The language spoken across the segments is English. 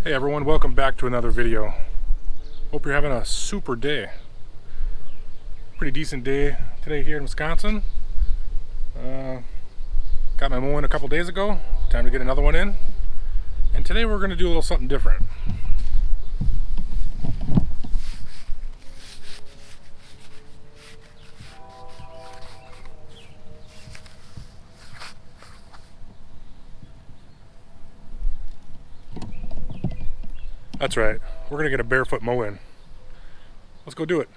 Hey everyone, welcome back to another video. Hope you're having a super day. Pretty decent day today here in Wisconsin. Got my mowing a couple days ago. Time to get another one in. And today we're going to do a little something different. That's right, we're going to get a barefoot mow in. Let's go do it.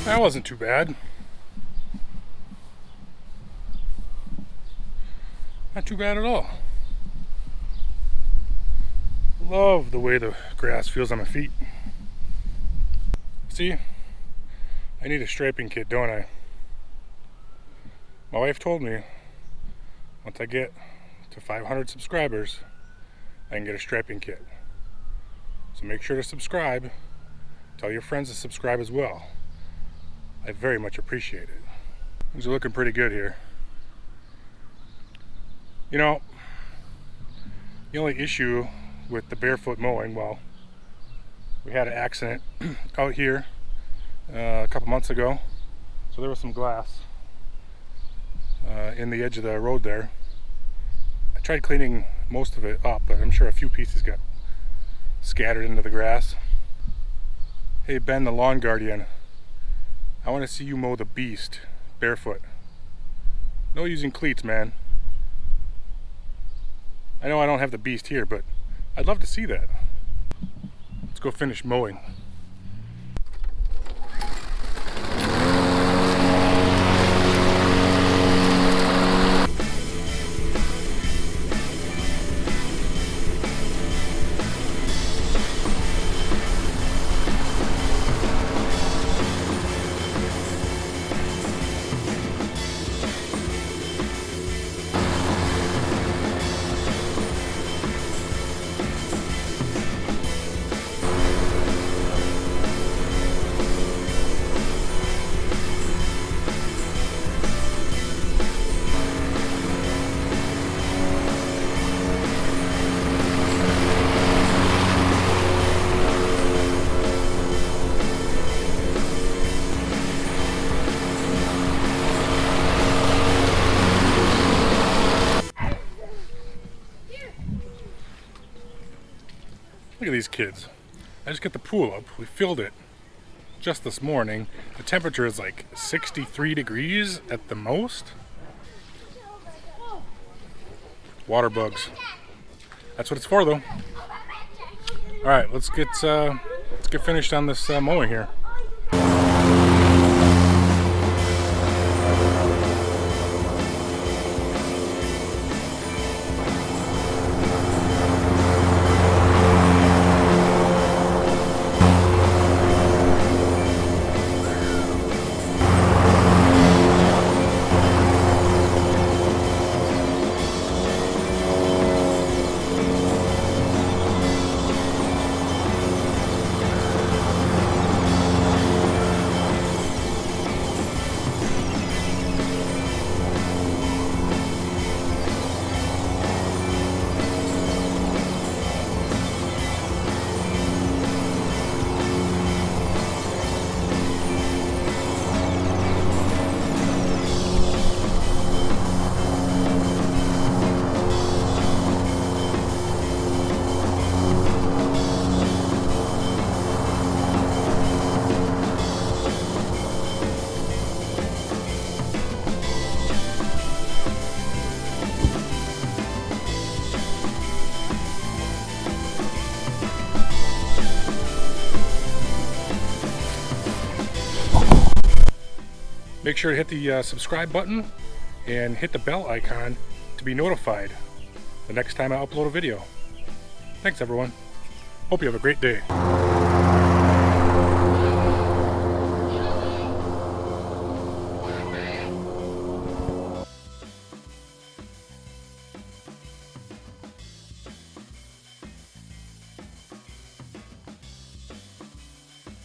That wasn't too bad. Not too bad at all. Love the way the grass feels on my feet. See, I need a striping kit, don't I? My wife told me once I get to 500 subscribers, I can get a striping kit. So make sure to subscribe. Tell your friends to subscribe as well. I very much appreciate it. Things are looking pretty good here. You know, the only issue with the barefoot mowing, well, we had an accident out here a couple months ago. So there was some glass in the edge of the road there. I tried cleaning most of it up, but I'm sure a few pieces got scattered into the grass. Hey Ben, the lawn guardian, I want to see you mow the beast barefoot. No using cleats, man. I know I don't have the beast here, but I'd love to see that. Let's go finish mowing. these kids. I just got the pool up. We filled it just this morning. The temperature is like 63 degrees at the most. Water bugs. That's what it's for, though. All right, let's get finished on this mowing here. Make sure to hit the subscribe button and hit the bell icon to be notified the next time I upload a video. Thanks everyone. Hope you have a great day.